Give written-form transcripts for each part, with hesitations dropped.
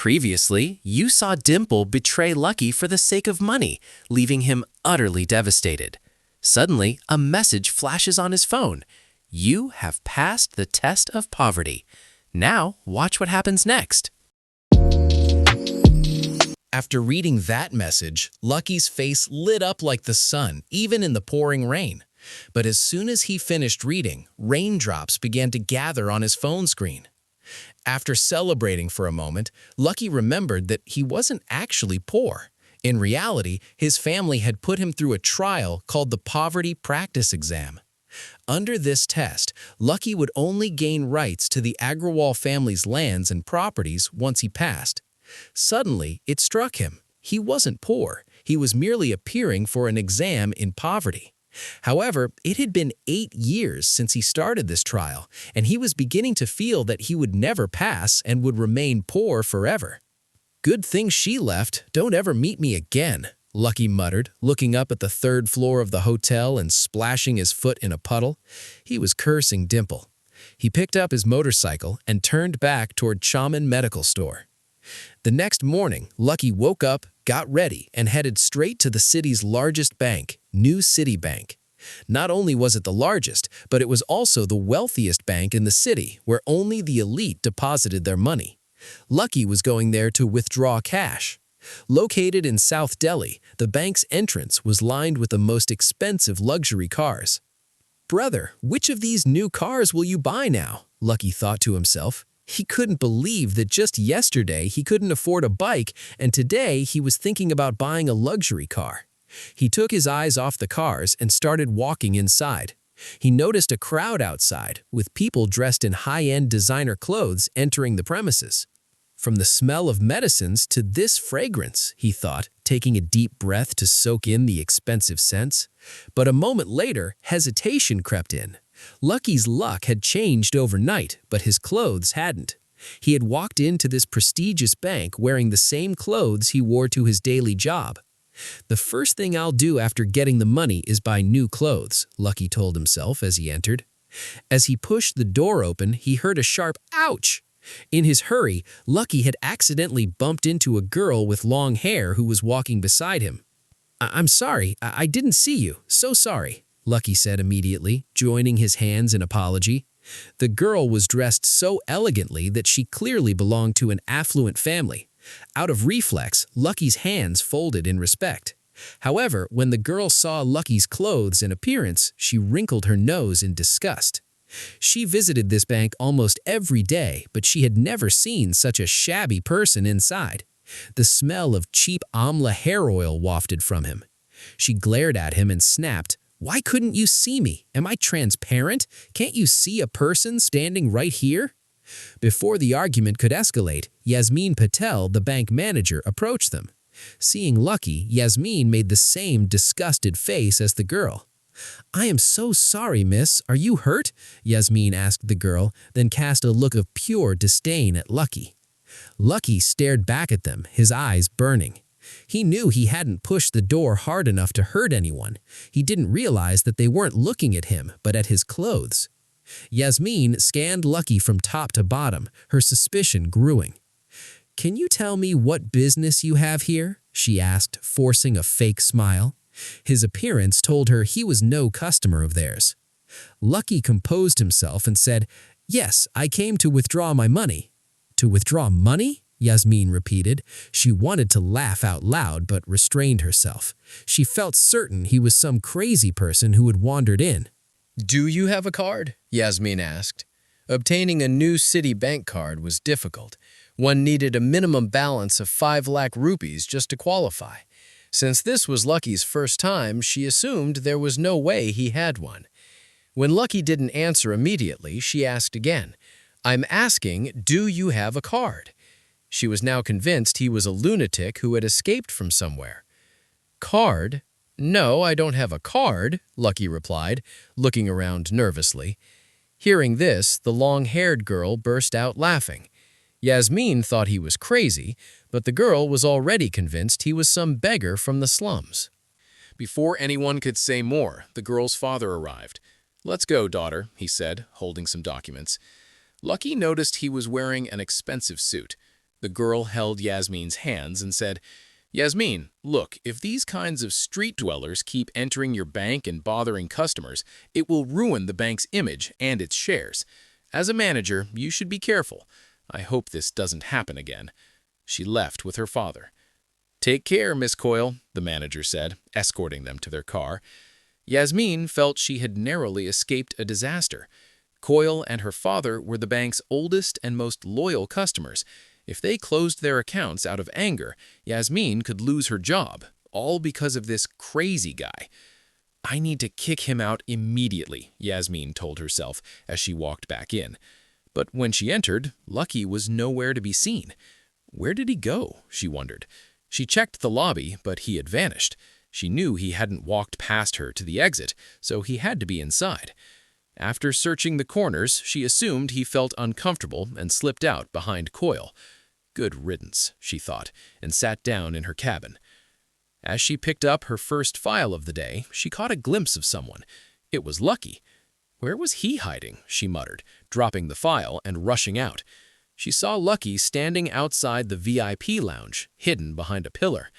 Previously, you saw Dimple betray Lucky for the sake of money, leaving him utterly devastated. Suddenly, a message flashes on his phone. You have passed the test of poverty. Now, watch what happens next. After reading that message, Lucky's face lit up like the sun, even in the pouring rain. But as soon as he finished reading, raindrops began to gather on his phone screen. After celebrating for a moment, Lucky remembered that he wasn't actually poor. In reality, his family had put him through a trial called the Poverty Practice Exam. Under this test, Lucky would only gain rights to the Agrawal family's lands and properties once he passed. Suddenly, it struck him. He wasn't poor. He was merely appearing for an exam in poverty. However, it had been 8 years since he started this trial, and he was beginning to feel that he would never pass and would remain poor forever. "Good thing she left. Don't ever meet me again," Lucky muttered, looking up at the 3rd floor of the hotel and splashing his foot in a puddle. He was cursing Dimple. He picked up his motorcycle and turned back toward Chaman Medical Store. The next morning, Lucky woke up, got ready, and headed straight to the city's largest bank, New City Bank. Not only was it the largest, but it was also the wealthiest bank in the city, where only the elite deposited their money. Lucky was going there to withdraw cash. Located in South Delhi, the bank's entrance was lined with the most expensive luxury cars. "Brother, which of these new cars will you buy now?" Lucky thought to himself. He couldn't believe that just yesterday he couldn't afford a bike, and today he was thinking about buying a luxury car. He took his eyes off the cars and started walking inside. He noticed a crowd outside, with people dressed in high-end designer clothes entering the premises. From the smell of medicines to this fragrance, he thought, taking a deep breath to soak in the expensive scents. But a moment later, hesitation crept in. Lucky's luck had changed overnight, but his clothes hadn't. He had walked into this prestigious bank wearing the same clothes he wore to his daily job. "The first thing I'll do after getting the money is buy new clothes," Lucky told himself as he entered. As he pushed the door open, he heard a sharp "ouch." In his hurry, Lucky had accidentally bumped into a girl with long hair who was walking beside him. "I'm sorry, I didn't see you. So sorry," Lucky said immediately, joining his hands in apology. The girl was dressed so elegantly that she clearly belonged to an affluent family. Out of reflex, Lucky's hands folded in respect. However, when the girl saw Lucky's clothes and appearance, she wrinkled her nose in disgust. She visited this bank almost every day, but she had never seen such a shabby person inside. The smell of cheap amla hair oil wafted from him. She glared at him and snapped, "Why couldn't you see me? Am I transparent? Can't you see a person standing right here?" Before the argument could escalate, Yasmin Patel, the bank manager, approached them. Seeing Lucky, Yasmin made the same disgusted face as the girl. "I am so sorry, miss. Are you hurt?" Yasmin asked the girl, then cast a look of pure disdain at Lucky. Lucky stared back at them, his eyes burning. He knew he hadn't pushed the door hard enough to hurt anyone. He didn't realize that they weren't looking at him, but at his clothes. Yasmin scanned Lucky from top to bottom, her suspicion growing. "Can you tell me what business you have here?" she asked, forcing a fake smile. His appearance told her he was no customer of theirs. Lucky composed himself and said, "Yes, I came to withdraw my money." "To withdraw money?" Yasmin repeated. She wanted to laugh out loud but restrained herself. She felt certain he was some crazy person who had wandered in. "Do you have a card?" Yasmin asked. Obtaining a new city bank card was difficult. One needed a minimum balance of 5 lakh rupees just to qualify. Since this was Lucky's first time, she assumed there was no way he had one. When Lucky didn't answer immediately, she asked again, "I'm asking, do you have a card?" She was now convinced he was a lunatic who had escaped from somewhere. "Card? No, I don't have a card," Lucky replied, looking around nervously. Hearing this, the long-haired girl burst out laughing. Yasmin thought he was crazy, but the girl was already convinced he was some beggar from the slums. Before anyone could say more, the girl's father arrived. "Let's go, daughter," he said, holding some documents. Lucky noticed he was wearing an expensive suit. The girl held Yasmin's hands and said, "Yasmin, look, if these kinds of street dwellers keep entering your bank and bothering customers, it will ruin the bank's image and its shares. As a manager, you should be careful. I hope this doesn't happen again." She left with her father. "Take care, Miss Coyle," the manager said, escorting them to their car. Yasmin felt she had narrowly escaped a disaster. Coyle and her father were the bank's oldest and most loyal customers. If they closed their accounts out of anger, Yasmin could lose her job, all because of this crazy guy. "I need to kick him out immediately," Yasmin told herself as she walked back in. But when she entered, Lucky was nowhere to be seen. Where did he go, she wondered. She checked the lobby, but he had vanished. She knew he hadn't walked past her to the exit, so he had to be inside. After searching the corners, she assumed he felt uncomfortable and slipped out behind Coyle. Good riddance, she thought, and sat down in her cabin. As she picked up her first file of the day, she caught a glimpse of someone. It was Lucky. Where was he hiding, she muttered, dropping the file and rushing out. She saw Lucky standing outside the VIP lounge, hidden behind a pillar.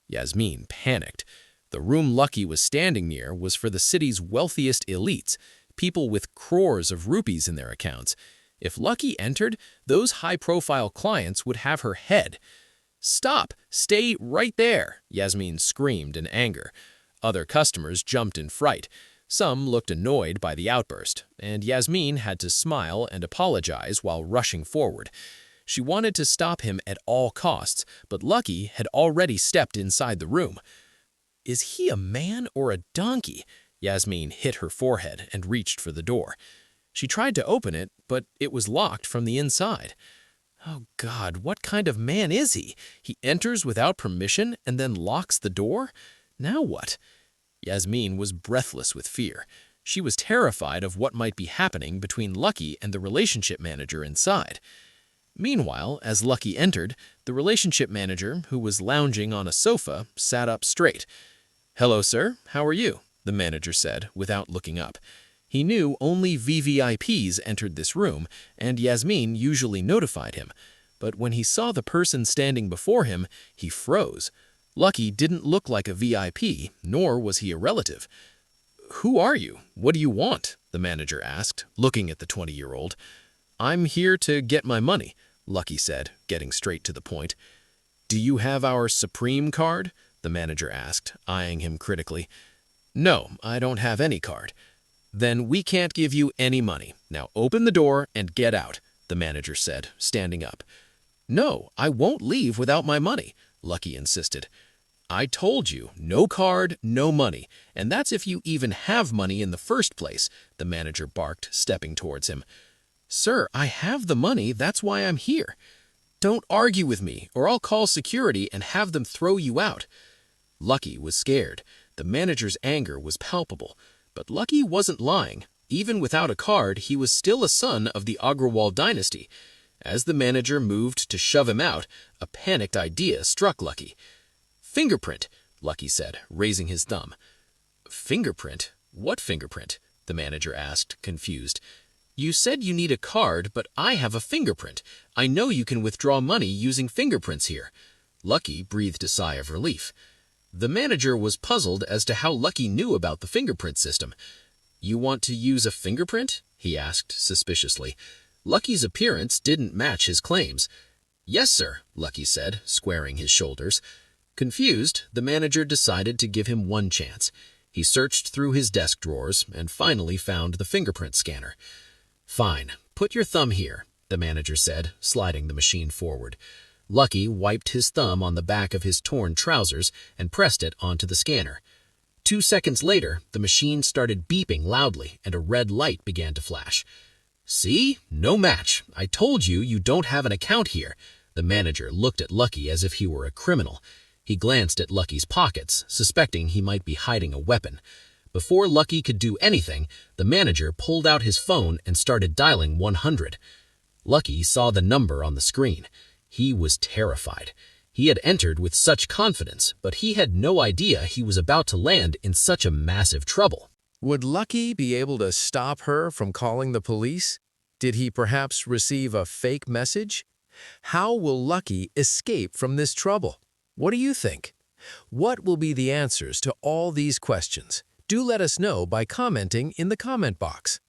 Yasmin panicked. The room Lucky was standing near was for the city's wealthiest elites, people with crores of rupees in their accounts. If Lucky entered, those high-profile clients would have her head. "Stop! Stay right there!" Yasmin screamed in anger. Other customers jumped in fright. Some looked annoyed by the outburst, and Yasmin had to smile and apologize while rushing forward. She wanted to stop him at all costs, but Lucky had already stepped inside the room. "Is he a man or a donkey?" Yasmin hit her forehead and reached for the door. She tried to open it, but it was locked from the inside. Oh God, what kind of man is he? He enters without permission and then locks the door? Now what? Yasmin was breathless with fear. She was terrified of what might be happening between Lucky and the relationship manager inside. Meanwhile, as Lucky entered, the relationship manager, who was lounging on a sofa, sat up straight. "Hello, sir. How are you?" the manager said, without looking up. He knew only VVIPs entered this room, and Yasmin usually notified him. But when he saw the person standing before him, he froze. Lucky didn't look like a VIP, nor was he a relative. "Who are you? What do you want?" the manager asked, looking at the 20-year-old. "I'm here to get my money," Lucky said, getting straight to the point. "Do you have our Supreme card?" the manager asked, eyeing him critically. "No, I don't have any card." "Then we can't give you any money. Now open the door and get out," the manager said, standing up. "No, I won't leave without my money," Lucky insisted. "I told you, no card, no money, and that's if you even have money in the first place," the manager barked, stepping towards him. "Sir, I have the money, that's why I'm here." "Don't argue with me, or I'll call security and have them throw you out." Lucky was scared. The manager's anger was palpable. But Lucky wasn't lying. Even without a card, he was still a son of the Agrawal dynasty. As the manager moved to shove him out, a panicked idea struck Lucky. "Fingerprint," Lucky said, raising his thumb. "Fingerprint? What fingerprint?" the manager asked, confused. "You said you need a card, but I have a fingerprint. I know you can withdraw money using fingerprints here." Lucky breathed a sigh of relief. The manager was puzzled as to how Lucky knew about the fingerprint system. "You want to use a fingerprint?" he asked suspiciously. Lucky's appearance didn't match his claims. "Yes, sir," Lucky said, squaring his shoulders. Confused, the manager decided to give him one chance. He searched through his desk drawers and finally found the fingerprint scanner. "Fine, put your thumb here," the manager said, sliding the machine forward. Lucky wiped his thumb on the back of his torn trousers and pressed it onto the scanner. 2 seconds later, the machine started beeping loudly and a red light began to flash. "See? No match. I told you you don't have an account here." The manager looked at Lucky as if he were a criminal. He glanced at Lucky's pockets, suspecting he might be hiding a weapon. Before Lucky could do anything, the manager pulled out his phone and started dialing 100. Lucky saw the number on the screen. He was terrified. He had entered with such confidence, but he had no idea he was about to land in such a massive trouble. Would Lucky be able to stop her from calling the police? Did he perhaps receive a fake message? How will Lucky escape from this trouble? What do you think? What will be the answers to all these questions? Do let us know by commenting in the comment box.